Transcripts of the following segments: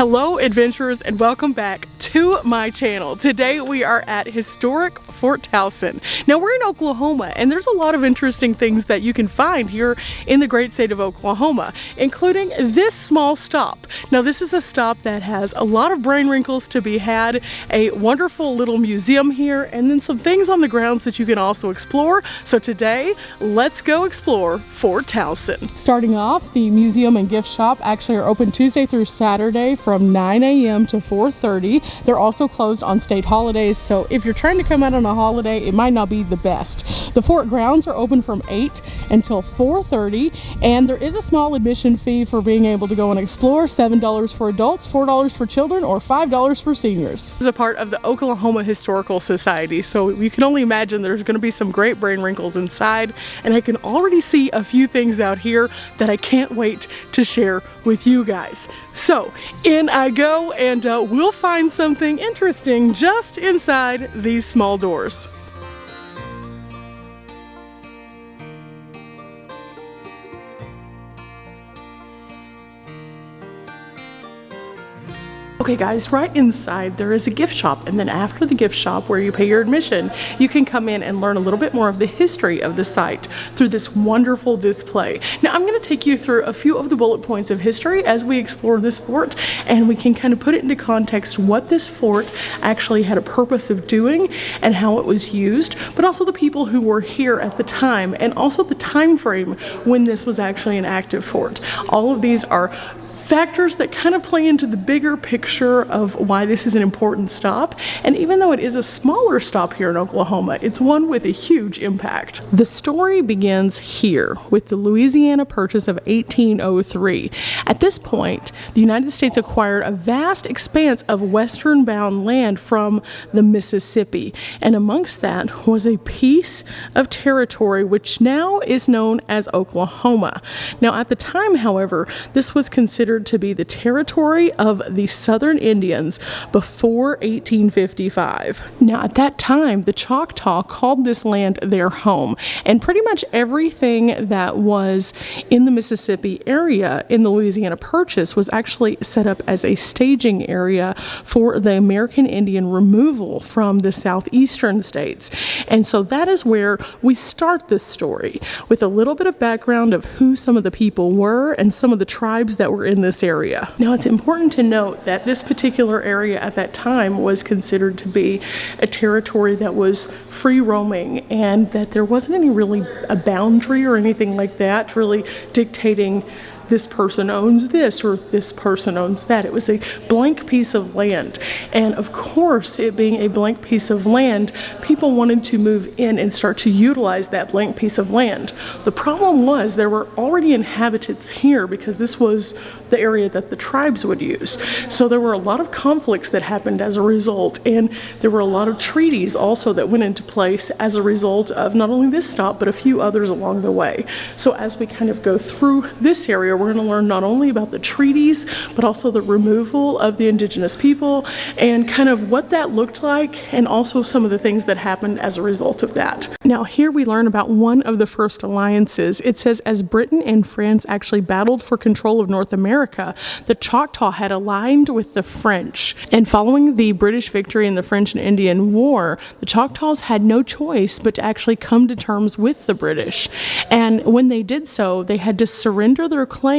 Hello adventurers, and welcome back to my channel. Today we are at historic Fort Towson. Now we're in Oklahoma, and there's a lot of interesting things that you can find here in the great state of Oklahoma, including this small stop. Now this is a stop that has a lot of brain wrinkles to be had, a wonderful little museum here, and then some things on the grounds that you can also explore. So today, let's go explore Fort Towson. Starting off, the museum and gift shop actually are open Tuesday through Saturday from 9 a.m. to 4:30. They're also closed on state holidays, so if you're trying to come out on a holiday, it might not be the best. The fort grounds are open from 8 until 4:30, and there is a small admission fee for being able to go and explore. $7 for adults, $4 for children, or $5 for seniors. This is a part of the Oklahoma Historical Society, so you can only imagine there's going to be some great brain wrinkles inside, and I can already see a few things out here that I can't wait to share with you guys. So in I go, and we'll find something interesting just inside these small doors. Okay guys, right inside there is a gift shop, and then after the gift shop where you pay your admission, you can come in and learn a little bit more of the history of the site through this wonderful display. Now I'm going to take you through a few of the bullet points of history as we explore this fort, and we can kind of put it into context what this fort actually had a purpose of doing and how it was used, but also the people who were here at the time, and also the time frame when this was actually an active fort. All of these are factors that kind of play into the bigger picture of why this is an important stop. And even though it is a smaller stop here in Oklahoma, it's one with a huge impact. The story begins here with the Louisiana Purchase of 1803. At this point, the United States acquired a vast expanse of western bound land from the Mississippi, and amongst that was a piece of territory which now is known as Oklahoma. Now at the time, however, this was considered to be the territory of the Southern Indians before 1855. Now at that time, the Choctaw called this land their home, and pretty much everything that was in the Mississippi area in the Louisiana Purchase was actually set up as a staging area for the American Indian removal from the southeastern states. And so that is where we start this story, with a little bit of background of who some of the people were and some of the tribes that were in this area. Now it's important to note that this particular area at that time was considered to be a territory that was free roaming, and that there wasn't any really a boundary or anything like that really dictating this person owns this or this person owns that. It was a blank piece of land, and of course, it being a blank piece of land, people wanted to move in and start to utilize that blank piece of land. The problem was there were already inhabitants here because this was the area that the tribes would use. So there were a lot of conflicts that happened as a result, and there were a lot of treaties also that went into place as a result of not only this stop but a few others along the way. So as we kind of go through this area, we're going to learn not only about the treaties, but also the removal of the indigenous people and kind of what that looked like, and also some of the things that happened as a result of that. Now here we learn about one of the first alliances. It says, as Britain and France actually battled for control of North America, the Choctaw had aligned with the French. And following the British victory in the French and Indian War, the Choctaws had no choice but to actually come to terms with the British. And when they did so, they had to surrender their claim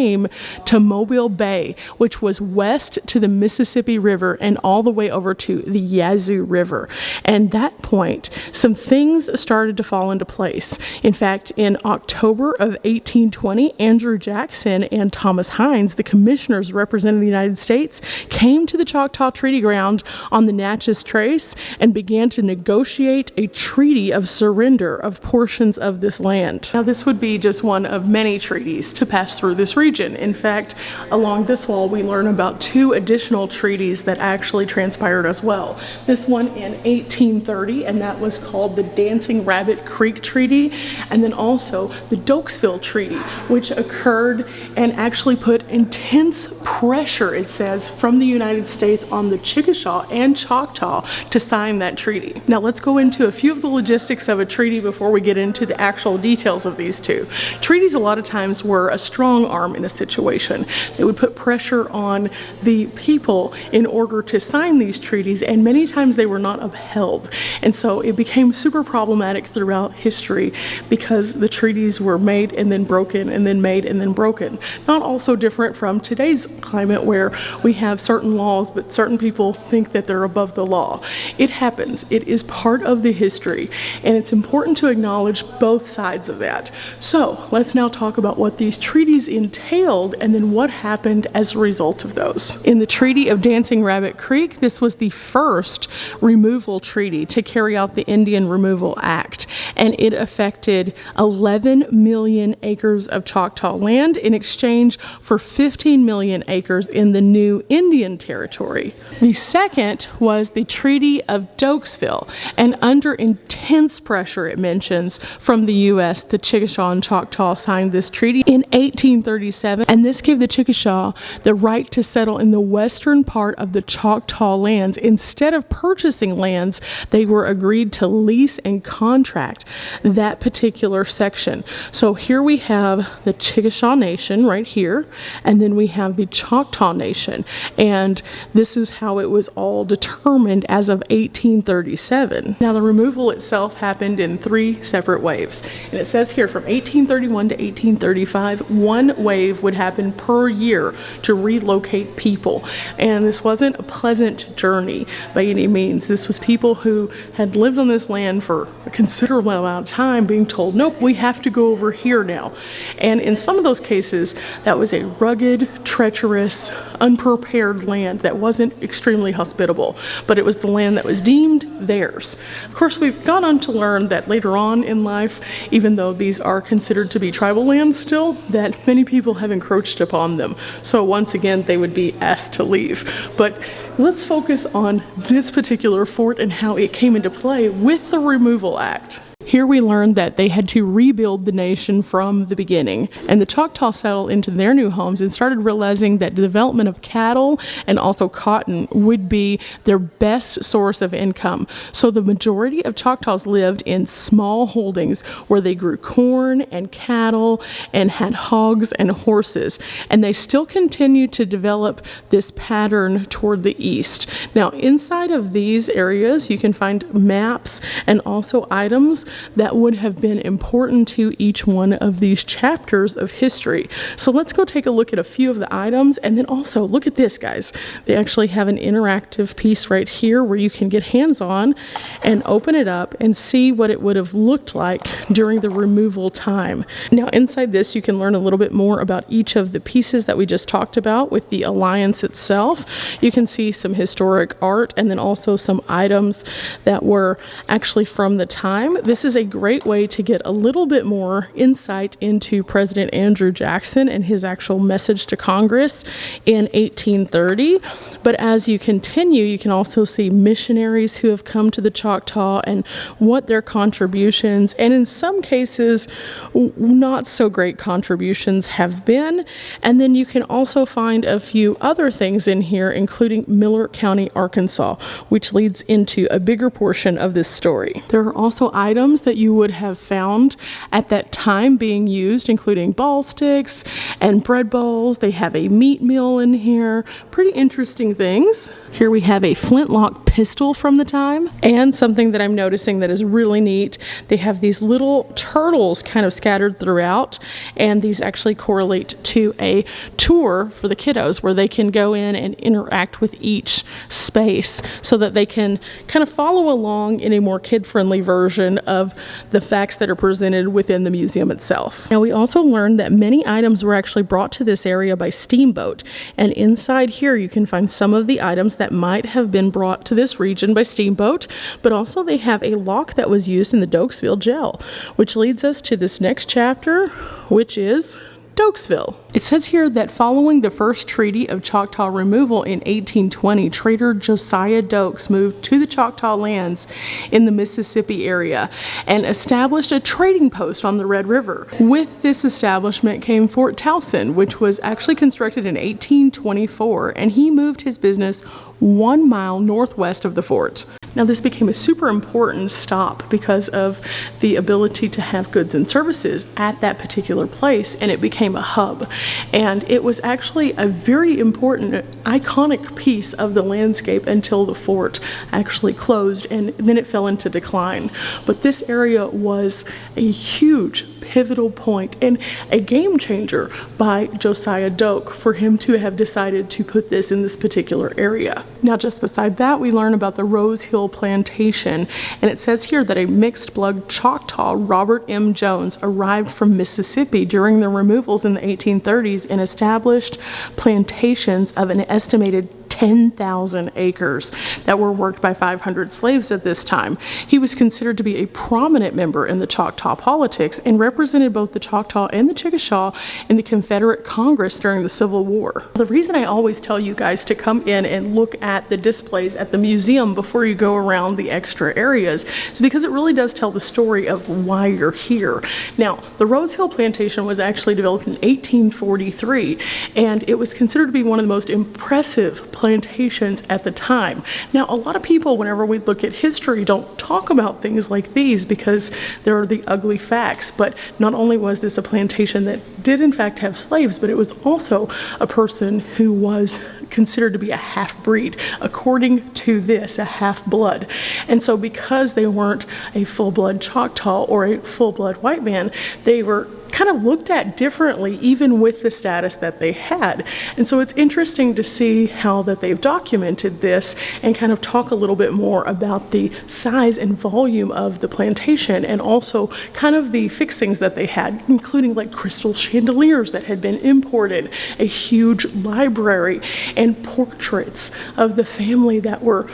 to Mobile Bay, which was west to the Mississippi River and all the way over to the Yazoo River. And at that point, some things started to fall into place. In fact, in October of 1820, Andrew Jackson and Thomas Hines, the commissioners representing the United States, came to the Choctaw Treaty Ground on the Natchez Trace and began to negotiate a treaty of surrender of portions of this land. Now this would be just one of many treaties to pass through this region. In fact, along this wall we learn about two additional treaties that actually transpired as well. This one in 1830, and that was called the Dancing Rabbit Creek Treaty, and then also the Doakesville Treaty, which occurred and actually put intense pressure, it says, from the United States on the Chickasaw and Choctaw to sign that treaty. Now let's go into a few of the logistics of a treaty before we get into the actual details of these two. Treaties a lot of times were a strong arm arm in a situation. They would put pressure on the people in order to sign these treaties, and many times they were not upheld. And so it became super problematic throughout history because the treaties were made and then broken and then made and then broken. Not also different from today's climate where we have certain laws, but certain people think that they're above the law. It happens. It is part of the history, and it's important to acknowledge both sides of that. So let's now talk about what these treaties entailed and then what happened as a result of those. In the Treaty of Dancing Rabbit Creek, this was the first removal treaty to carry out the Indian Removal Act, and it affected 11 million acres of Choctaw land in exchange for 15 million acres in the new Indian Territory. The second was the Treaty of Doakesville, and under intense pressure, it mentions, from the U.S., the Chickasaw and Choctaw signed this treaty in 1837, and this gave the Chickasaw the right to settle in the western part of the Choctaw lands. Instead of purchasing lands, they were agreed to lease and contract that particular section. So here we have the Chickasaw Nation right here, and then we have the Choctaw Nation, and this is how it was all determined as of 1837. Now the removal itself happened in 3 separate waves, and it says here from 1831 to 1835, 1 wave would happen per year to relocate people, and this wasn't a pleasant journey by any means. This was people who had lived on this land for a considerable amount of time being told, nope, we have to go over here now. And in some of those cases, that was a rugged, treacherous, unprepared land that wasn't extremely hospitable, but it was the land that was deemed theirs. Of course, we've gone on to learn that later on in life, even though these are considered to be tribal lands still, that many people have encroached upon them. So once again, they would be asked to leave. But let's focus on this particular fort and how it came into play with the Removal Act. Here we learned that they had to rebuild the nation from the beginning, and the Choctaw settled into their new homes and started realizing that the development of cattle and also cotton would be their best source of income. So the majority of Choctaws lived in small holdings where they grew corn and cattle and had hogs and horses, and they still continued to develop this pattern toward the east. Now inside of these areas you can find maps and also items that would have been important to each one of these chapters of history. So let's go take a look at a few of the items, and then also look at this, guys. They actually have an interactive piece right here where you can get hands-on and open it up and see what it would have looked like during the removal time. Now inside this you can learn a little bit more about each of the pieces that we just talked about with the alliance itself. You can see some historic art and then also some items that were actually from the time. This is a great way to get a little bit more insight into President Andrew Jackson and his actual message to Congress in 1830. But as you continue, you can also see missionaries who have come to the Choctaw and what their contributions, and in some cases, not so great contributions have been. And then you can also find a few other things in here, including Miller County, Arkansas, which leads into a bigger portion of this story. There are also items that you would have found at that time being used, including ball sticks and bread bowls. They have a meat mill in here. Pretty interesting things. Here we have a flintlock pistol from the time, and something that I'm noticing that is really neat, they have these little turtles kind of scattered throughout, and these actually correlate to a tour for the kiddos where they can go in and interact with each space so that they can kind of follow along in a more kid-friendly version of the facts that are presented within the museum itself. Now we also learned that many items were actually brought to this area by steamboat, and inside here you can find some of the items that might have been brought to this region by steamboat, but also they have a lock that was used in the Doakesville jail, which leads us to this next chapter, which is Doakesville. It says here that following the first treaty of Choctaw removal in 1820, trader Josiah Doakes moved to the Choctaw lands in the Mississippi area and established a trading post on the Red River. With this establishment came Fort Towson, which was actually constructed in 1824, and he moved his business 1 mile northwest of the fort. Now, this became a super important stop because of the ability to have goods and services at that particular place, and it became a hub. And it was actually a very important, iconic piece of the landscape until the fort actually closed, and then it fell into decline. But this area was a huge pivotal point and a game changer by Josiah Doak for him to have decided to put this in this particular area. Now, just beside that, we learn about the Rose Hill Plantation, and it says here that a mixed blood Choctaw, Robert M. Jones, arrived from Mississippi during the removals in the 1830s and established plantations of an estimated 10,000 acres that were worked by 500 slaves at this time. He was considered to be a prominent member in the Choctaw politics and represented both the Choctaw and the Chickasaw in the Confederate Congress during the Civil War. The reason I always tell you guys to come in and look at the displays at the museum before you go around the extra areas is because it really does tell the story of why you're here. Now, the Rose Hill Plantation was actually developed in 1843, and it was considered to be one of the most impressive plantations at the time. Now, a lot of people, whenever we look at history, don't talk about things like these because they're the ugly facts. But not only was this a plantation that did in fact have slaves, but it was also a person who was considered to be a half-breed, according to this, a half-blood. And so because they weren't a full-blood Choctaw or a full-blood white man, they were kind of looked at differently, even with the status that they had. And so it's interesting to see how that they've documented this and kind of talk a little bit more about the size and volume of the plantation, and also kind of the fixings that they had, including like crystal chandeliers that had been imported, a huge library, and portraits of the family that were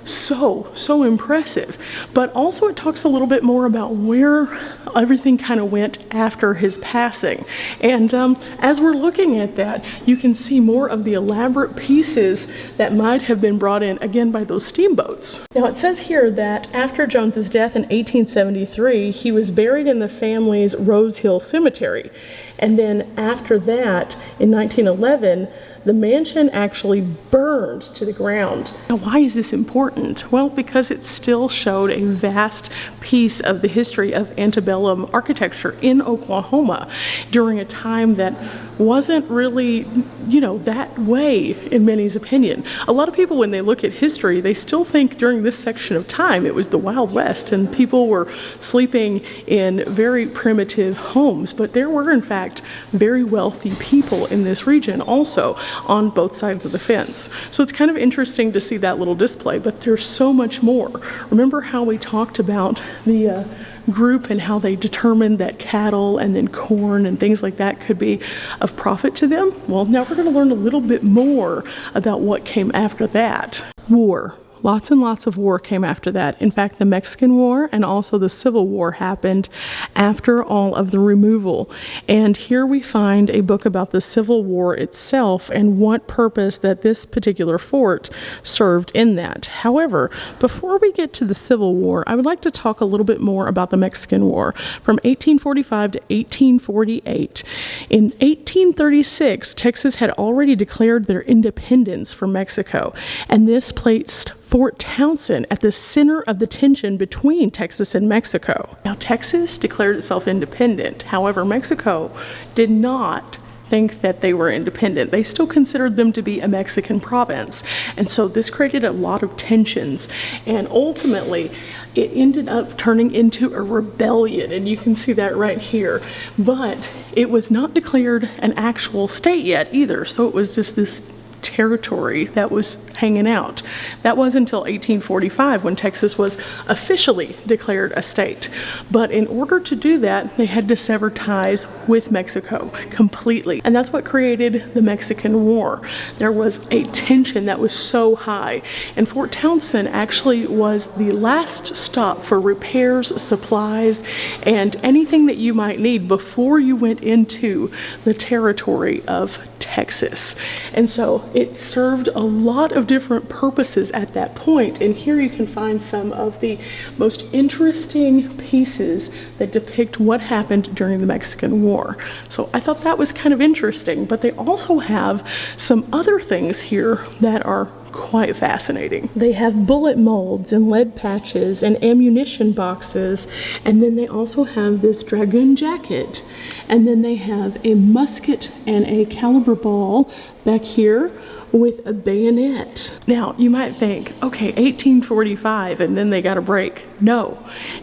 so impressive. But also it talks a little bit more about where everything kind of went after his passing. And as we're looking at that, you can see more of the elaborate pieces that might have been brought in, again, by those steamboats. Now, it says here that after Jones's death in 1873, he was buried in the family's Rose Hill Cemetery. And then after that, in 1911, the mansion actually burned to the ground. Now, why is this important? Well, because it still showed a vast piece of the history of antebellum architecture in Oklahoma during a time that wasn't really, that way in many's opinion. A lot of people, when they look at history, they still think during this section of time it was the Wild West and people were sleeping in very primitive homes. But there were, in fact, very wealthy people in this region also, on both sides of the fence. So it's kind of interesting to see that little display, but there's so much more. Remember how we talked about the group and how they determined that cattle and then corn and things like that could be of profit to them? Well, now we're going to learn a little bit more about what came after that. War. Lots and lots of war came after that. In fact, the Mexican War and also the Civil War happened after all of the removal. And here we find a book about the Civil War itself and what purpose that this particular fort served in that. However, before we get to the Civil War, I would like to talk a little bit more about the Mexican War from 1845 to 1848. In 1836, Texas had already declared their independence from Mexico, and this placed Fort Towson at the center of the tension between Texas and Mexico. Now, Texas declared itself independent. However, Mexico did not think that they were independent. They still considered them to be a Mexican province. And so this created a lot of tensions. And ultimately, it ended up turning into a rebellion. And you can see that right here. But it was not declared an actual state yet either. So it was just this territory that was hanging out. That was until 1845 when Texas was officially declared a state. But in order to do that, they had to sever ties with Mexico completely. And that's what created the Mexican War. There was a tension that was so high. And Fort Towson actually was the last stop for repairs, supplies, and anything that you might need before you went into the territory of Texas. And so it served a lot of different purposes at that point. And here you can find some of the most interesting pieces that depict what happened during the Mexican War. So I thought that was kind of interesting, but they also have some other things here that are quite fascinating. They have bullet molds and lead patches and ammunition boxes, and then they also have this dragoon jacket, and then they have a musket and a caliber ball back here with a bayonet. Now, you might think, okay, 1845, and then they got a break. No,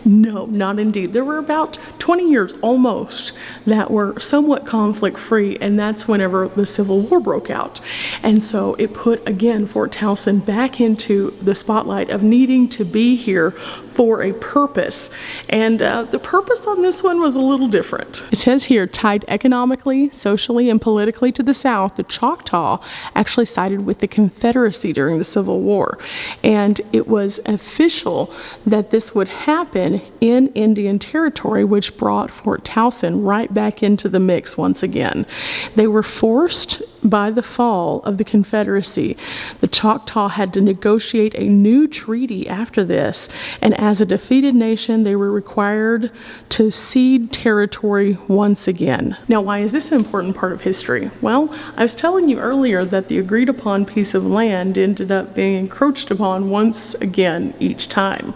not indeed. There were about 20 years almost that were somewhat conflict-free, and that's whenever the Civil War broke out. And so it put, again, Fort Towson back into the spotlight of needing to be here for a purpose. And the purpose on this one was a little different. It says here, tied economically, socially, and politically to the South, the Choctaw actually sided with the Confederacy during the Civil War. And it was official that this would happen in Indian Territory, which brought Fort Towson right back into the mix once again. They were forced by the fall of the Confederacy. The Choctaw had to negotiate a new treaty after this, and as a defeated nation, they were required to cede territory once again. Now, why is this an important part of history? Well, I was telling you earlier that the agreed upon piece of land ended up being encroached upon once again each time.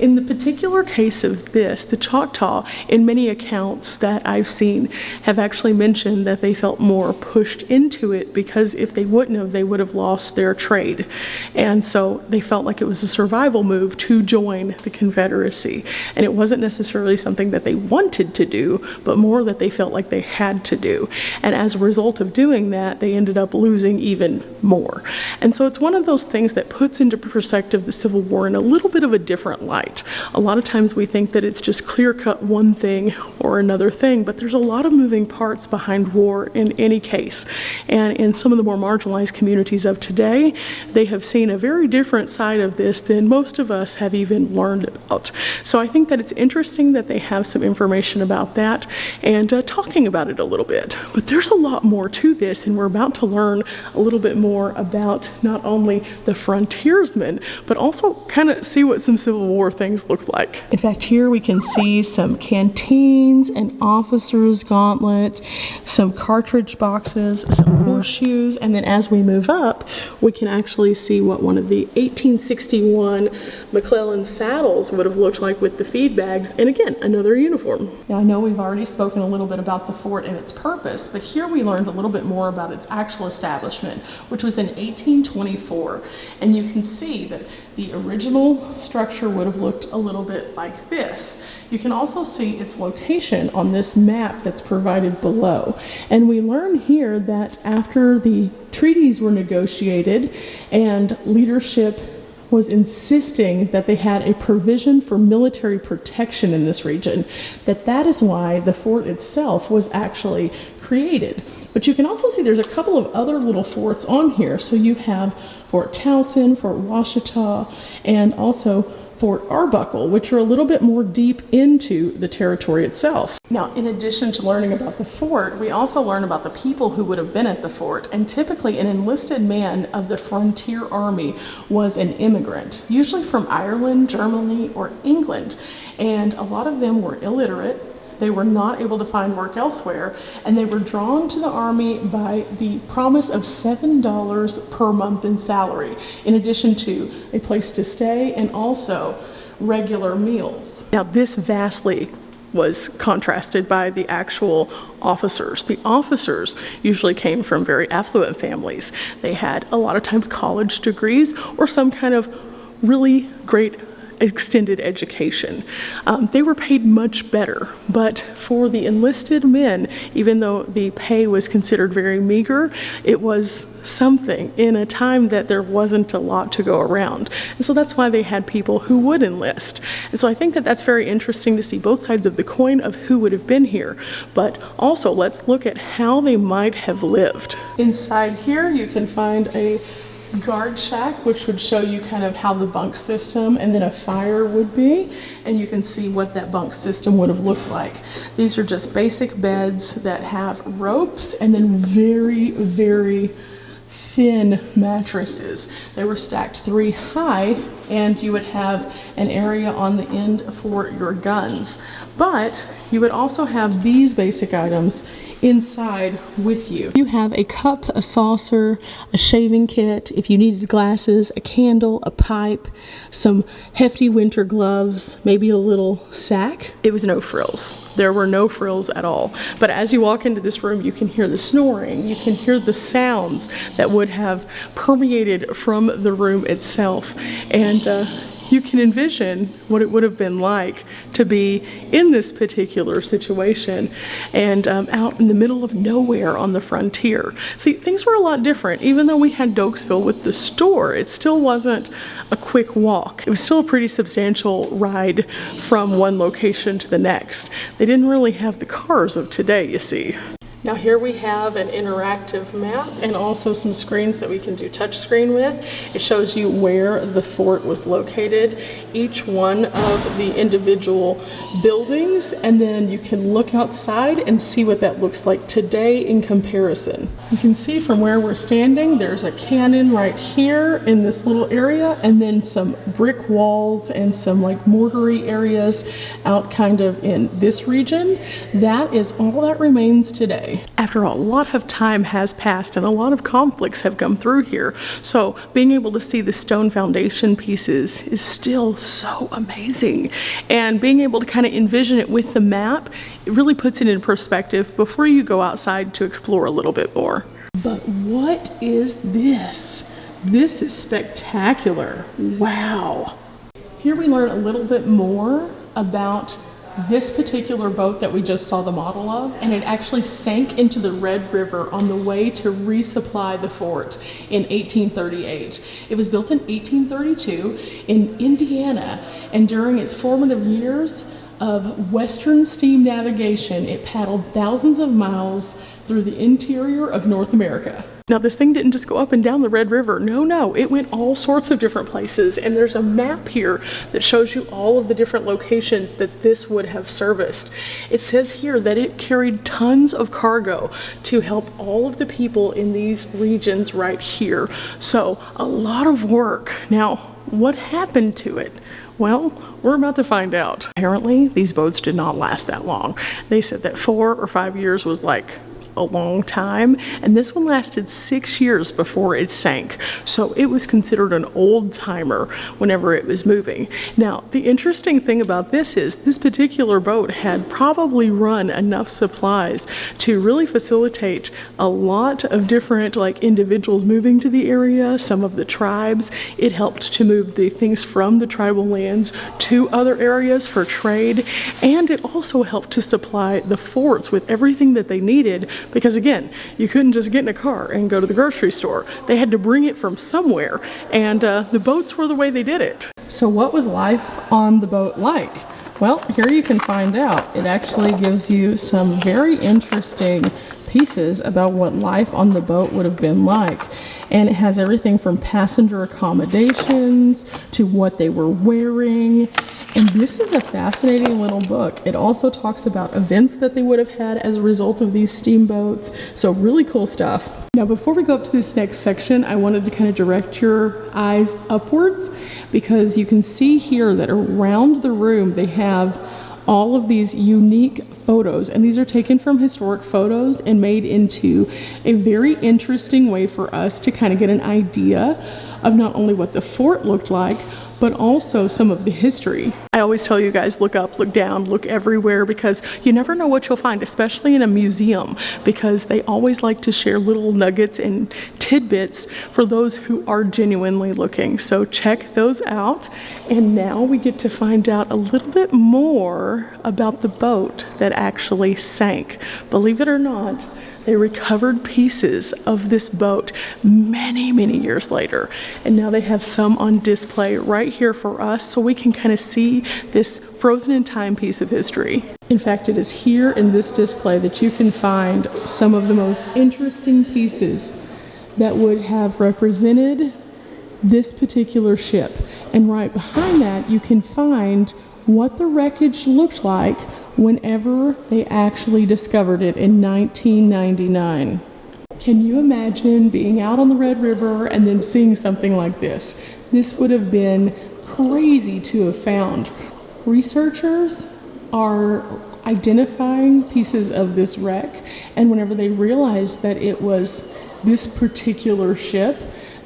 In the particular case of this, the Choctaw, in many accounts that I've seen, have actually mentioned that they felt more pushed into it because if they wouldn't have, they would have lost their trade. And so they felt like it was a survival move to join the Confederacy. And it wasn't necessarily something that they wanted to do, but more that they felt like they had to do. And as a result of doing that, they ended up losing even more. And so it's one of those things that puts into perspective the Civil War in a little bit of a different light. A lot of times we think that it's just clear-cut one thing or another thing, but there's a lot of moving parts behind war in any case. And in some of the more marginalized communities of today, they have seen a very different side of this than most of us have even learned about. So I think that it's interesting that they have some information about that and talking about it a little bit. But there's a lot more to this, and we're about to learn a little bit more about not only the frontiersmen, but also kind of see what some Civil War things look like. In fact, here we can see some canteens, an officer's gauntlet, some cartridge boxes, some horseshoes, and then as we move up, we can actually see what one of the 1861 McClellan saddles would have looked like with the feed bags, and again, another uniform. Now, I know we've already spoken a little bit about the fort and its purpose, but here we learned a little bit more about its actual establishment, which was in 1824, and you can see that the original structure would have looked a little bit like this. You can also see its location on this map that's provided below. And we learn here that after the treaties were negotiated and leadership was insisting that they had a provision for military protection in this region, that is why the fort itself was actually created. But you can also see there's a couple of other little forts on here. So you have Fort Towson, Fort Washita, and also Fort Arbuckle, which are a little bit more deep into the territory itself. Now, in addition to learning about the fort, we also learn about the people who would have been at the fort, and typically an enlisted man of the Frontier Army was an immigrant, usually from Ireland, Germany, or England, and a lot of them were illiterate. They were not able to find work elsewhere, and they were drawn to the Army by the promise of $7 per month in salary, in addition to a place to stay and also regular meals. Now, this vastly was contrasted by the actual officers. The officers usually came from very affluent families. They had a lot of times college degrees or some kind of really great extended education. They were paid much better, but for the enlisted men, even though the pay was considered very meager, it was something in a time that there wasn't a lot to go around. And so that's why they had people who would enlist. And so I think that that's very interesting to see both sides of the coin of who would have been here, but also let's look at how they might have lived. Inside here you can find a guard shack, which would show you kind of how the bunk system and then a fire would be, and you can see what that bunk system would have looked like. These are just basic beds that have ropes and then very, very thin mattresses. They were stacked 3 high, and you would have an area on the end for your guns. But you would also have these basic items inside with you. You have a cup, a saucer, a shaving kit, if you needed glasses, a candle, a pipe, some hefty winter gloves, maybe a little sack. It was no frills. There were no frills at all. But as you walk into this room, you can hear the snoring, you can hear the sounds that would have permeated from the room itself. And you can envision what it would have been like to be in this particular situation and out in the middle of nowhere on the frontier. See, things were a lot different. Even though we had Doakesville with the store, it still wasn't a quick walk. It was still a pretty substantial ride from one location to the next. They didn't really have the cars of today, you see. Now here we have an interactive map and also some screens that we can do touch screen with. It shows you where the fort was located, each one of the individual buildings, and then you can look outside and see what that looks like today in comparison. You can see from where we're standing, there's a cannon right here in this little area, and then some brick walls and some like mortar-y areas out kind of in this region. That is all that remains today. After all, a lot of time has passed and a lot of conflicts have come through here. So being able to see the stone foundation pieces is still so amazing. And being able to kind of envision it with the map, it really puts it in perspective before you go outside to explore a little bit more. But what is this? This is spectacular. Wow. Here we learn a little bit more about this particular boat that we just saw the model of, and it actually sank into the Red River on the way to resupply the fort in 1838. It was built in 1832 in Indiana, and during its formative years of Western steam navigation, it paddled thousands of miles through the interior of North America. Now this thing didn't just go up and down the Red River. No, it went all sorts of different places, and there's a map here that shows you all of the different locations that this would have serviced. It says here that it carried tons of cargo to help all of the people in these regions right here. So a lot of work. Now, what happened to it? Well, we're about to find out. Apparently, these boats did not last that long. They said that 4 or 5 years was like a long time, and this one lasted 6 years before it sank. So it was considered an old timer whenever it was moving. Now, the interesting thing about this is this particular boat had probably run enough supplies to really facilitate a lot of different like individuals moving to the area, some of the tribes. It helped to move the things from the tribal lands to other areas for trade, and it also helped to supply the forts with everything that they needed. Because again, you couldn't just get in a car and go to the grocery store. They had to bring it from somewhere, and the boats were the way they did it. So what was life on the boat like? Well, here you can find out. It actually gives you some very interesting pieces about what life on the boat would have been like. And it has everything from passenger accommodations to what they were wearing. And this is a fascinating little book. It also talks about events that they would have had as a result of these steamboats. So really cool stuff. Now, before we go up to this next section, I wanted to kind of direct your eyes upwards, because you can see here that around the room they have all of these unique photos, and these are taken from historic photos and made into a very interesting way for us to kind of get an idea of not only what the fort looked like, but also some of the history. I always tell you guys, look up, look down, look everywhere, because you never know what you'll find, especially in a museum, because they always like to share little nuggets and tidbits for those who are genuinely looking. So check those out. And now we get to find out a little bit more about the boat that actually sank. Believe it or not, they recovered pieces of this boat many, many years later. And now they have some on display right here for us, so we can kind of see this frozen in time piece of history. In fact, it is here in this display that you can find some of the most interesting pieces that would have represented this particular ship. And right behind that, you can find what the wreckage looked like whenever they actually discovered it in 1999. Can you imagine being out on the Red River and then seeing something like this? This would have been crazy to have found. Researchers are, identifying pieces of this wreck, and whenever they realized that it was this particular ship,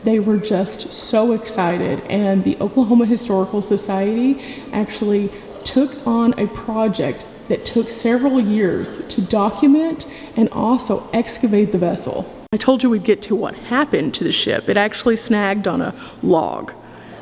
they were just so excited. And the Oklahoma Historical Society actually took on a project that took several years to document and also excavate the vessel. I told you we'd get to what happened to the ship. It actually snagged on a log.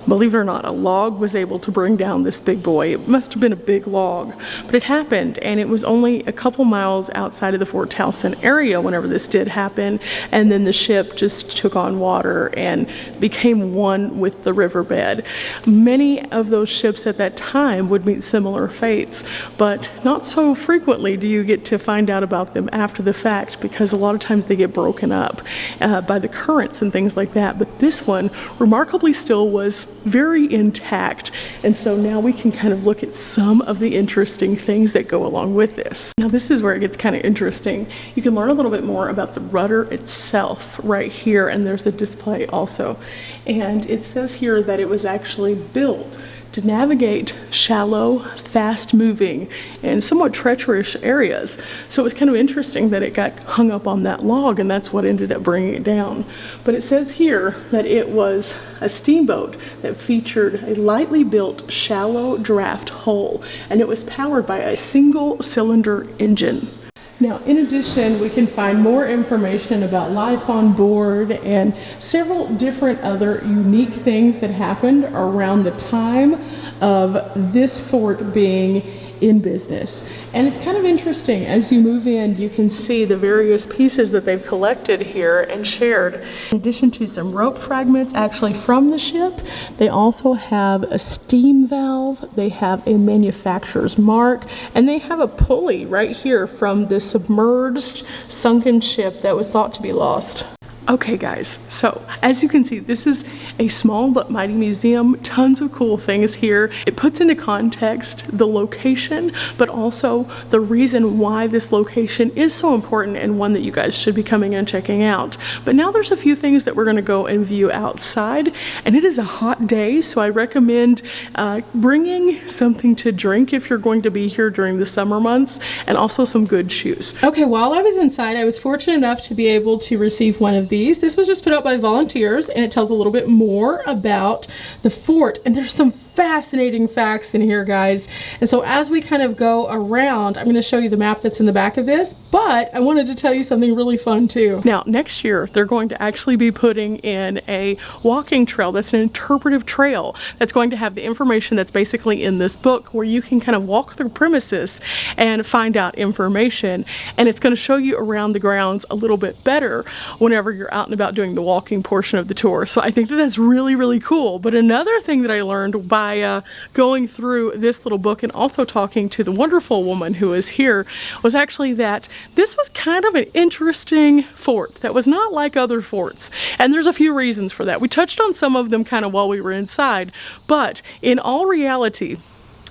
Believe it or not, a log was able to bring down this big boy. It must have been a big log, but it happened, and it was only a couple miles outside of the Fort Towson area whenever this did happen, and then the ship just took on water and became one with the riverbed. Many of those ships at that time would meet similar fates, but not so frequently do you get to find out about them after the fact, because a lot of times they get broken up by the currents and things like that. But this one, remarkably still, was very intact, and so now we can kind of look at some of the interesting things that go along with this. Now this is where it gets kind of interesting. You can learn a little bit more about the rudder itself right here, and there's a display also, and it says here that it was actually built to navigate shallow, fast-moving, and somewhat treacherous areas. So it was kind of interesting that it got hung up on that log, and that's what ended up bringing it down. But it says here that it was a steamboat that featured a lightly built shallow draft hull, and it was powered by a single-cylinder engine. Now, in addition, we can find more information about life on board and several different other unique things that happened around the time of this fort being in business. And it's kind of interesting. As you move in, you can see the various pieces that they've collected here and shared. In addition to some rope fragments actually from the ship, they also have a steam valve, they have a manufacturer's mark, and they have a pulley right here from the submerged sunken ship that was thought to be lost. Okay guys, so as you can see, this is a small but mighty museum. Tons of cool things here. It puts into context the location, but also the reason why this location is so important and one that you guys should be coming and checking out. But now there's a few things that we're going to go and view outside, and it is a hot day, so I recommend bringing something to drink if you're going to be here during the summer months, and also some good shoes. Okay, while I was inside, I was fortunate enough to be able to receive one of these. This was just put out by volunteers, and it tells a little bit more about the fort, and there's some fascinating facts in here, guys. And so as we kind of go around, I'm going to show you the map that's in the back of this, but I wanted to tell you something really fun too. Now, next year, they're going to actually be putting in a walking trail that's an interpretive trail that's going to have the information that's basically in this book, where you can kind of walk through premises and find out information, and it's going to show you around the grounds a little bit better whenever you're out and about doing the walking portion of the tour. So I think that that's really, really cool. But another thing that I learned by going through this little book and also talking to the wonderful woman who is here was actually that this was kind of an interesting fort that was not like other forts. And there's a few reasons for that. We touched on some of them kind of while we were inside, but in all reality,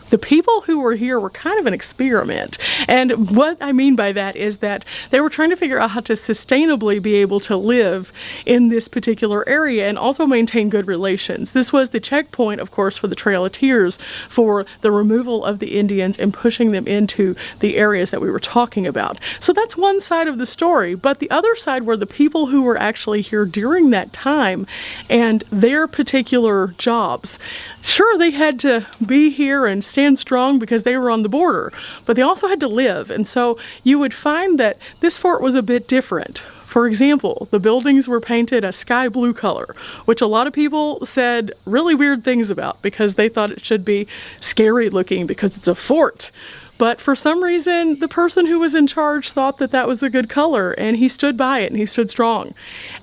the people who were here were kind of an experiment. And what I mean by that is that they were trying to figure out how to sustainably be able to live in this particular area and also maintain good relations. This was the checkpoint, of course, for the Trail of Tears, for the removal of the Indians and pushing them into the areas that we were talking about. So that's one side of the story. But the other side were the people who were actually here during that time and their particular jobs. Sure, they had to be here and stand strong because they were on the border, but they also had to live. And so you would find that this fort was a bit different. For example, the buildings were painted a sky blue color, which a lot of people said really weird things about because they thought it should be scary looking because it's a fort. But for some reason, the person who was in charge thought that that was a good color, and he stood by it and he stood strong.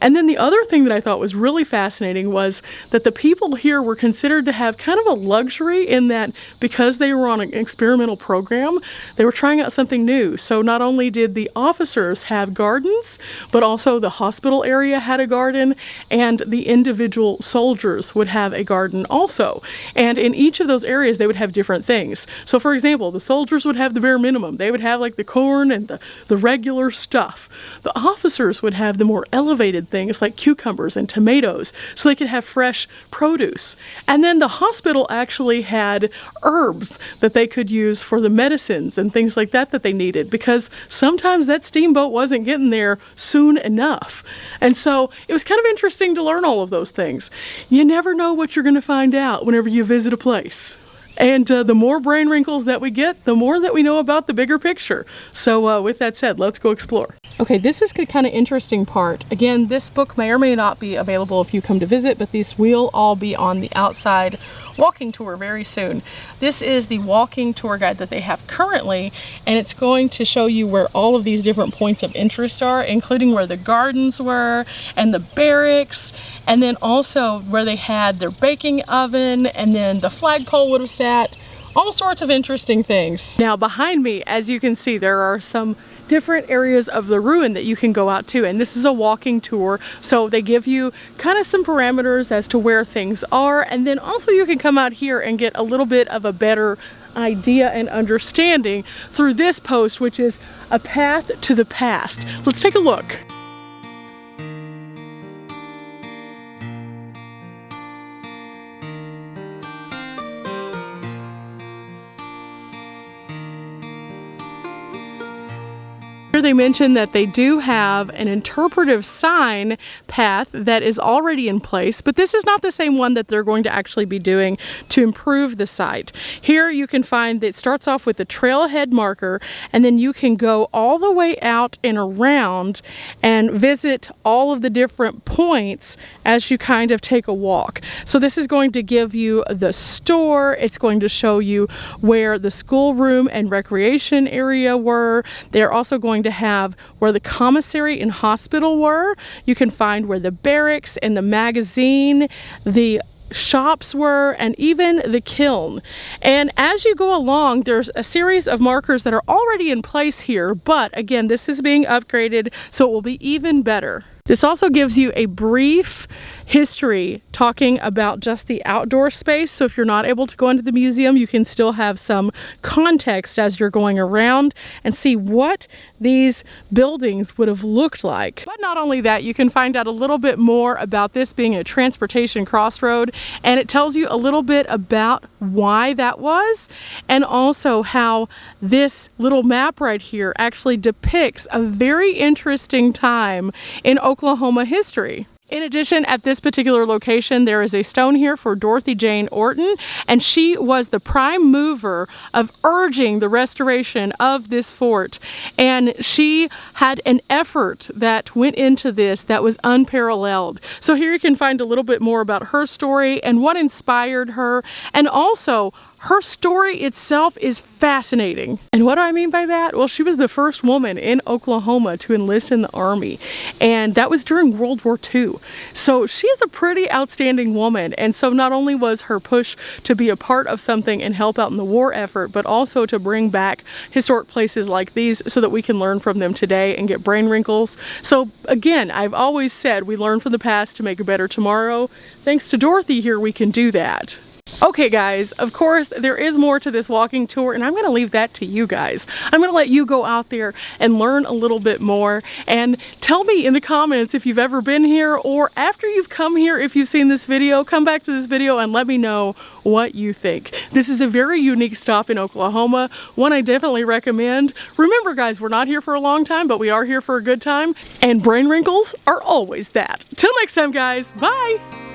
And then the other thing that I thought was really fascinating was that the people here were considered to have kind of a luxury in that because they were on an experimental program, they were trying out something new. So not only did the officers have gardens, but also the hospital area had a garden, and the individual soldiers would have a garden also. And in each of those areas, they would have different things. So for example, the soldiers would have the bare minimum. They would have like the corn and the regular stuff. The officers would have the more elevated things like cucumbers and tomatoes so they could have fresh produce. And then the hospital actually had herbs that they could use for the medicines and things like that they needed, because sometimes that steamboat wasn't getting there soon enough. And so it was kind of interesting to learn all of those things. You never know what you're going to find out whenever you visit a place. And the more brain wrinkles that we get, the more that we know about the bigger picture. So with that said, let's go explore. Okay, this is the kind of interesting part. Again, this book may or may not be available if you come to visit, but these will all be on the outside walking tour very soon. This is the walking tour guide that they have currently, and it's going to show you where all of these different points of interest are, including where the gardens were and the barracks, and then also where they had their baking oven, and then the flagpole would have sat. All sorts of interesting things. Now behind me, as you can see, there are some different areas of the ruin that you can go out to, and this is a walking tour, so they give you kind of some parameters as to where things are, and then also you can come out here and get a little bit of a better idea and understanding through this post, which is a path to the past. Let's take a look. They mentioned that they do have an interpretive sign path that is already in place, but this is not the same one that they're going to actually be doing to improve the site. Here you can find that it starts off with the trailhead marker, and then you can go all the way out and around and visit all of the different points as you kind of take a walk. So this is going to give you the store, it's going to show you where the schoolroom and recreation area were. They're also going to have where the commissary and hospital were. You can find where the barracks and the magazine, the shops were, and even the kiln. And as you go along, there's a series of markers that are already in place here, but again, this is being upgraded, so it will be even better. This also gives you a brief history talking about just the outdoor space. So if you're not able to go into the museum, you can still have some context as you're going around and see what these buildings would have looked like. But not only that, you can find out a little bit more about this being a transportation crossroad, and it tells you a little bit about why that was, and also how this little map right here actually depicts a very interesting time in Oklahoma history. In addition, at this particular location, there is a stone here for Dorothy Jane Orton, and she was the prime mover of urging the restoration of this fort. And she had an effort that went into this that was unparalleled. So here you can find a little bit more about her story and what inspired her, and also her story itself is fascinating. And what do I mean by that? Well, she was the first woman in Oklahoma to enlist in the Army, and that was during World War II. So she is a pretty outstanding woman, and so not only was her push to be a part of something and help out in the war effort, but also to bring back historic places like these so that we can learn from them today and get brain wrinkles. So again, I've always said we learn from the past to make a better tomorrow. Thanks to Dorothy here, we can do that. Okay guys, of course there is more to this walking tour, and I'm going to leave that to you guys. I'm going to let you go out there and learn a little bit more, and tell me in the comments if you've ever been here, or after you've come here, if you've seen this video, come back to this video and let me know what you think. This is a very unique stop in Oklahoma, one I definitely recommend. Remember guys, we're not here for a long time, but we are here for a good time, and brain wrinkles are always that. Till next time guys, bye!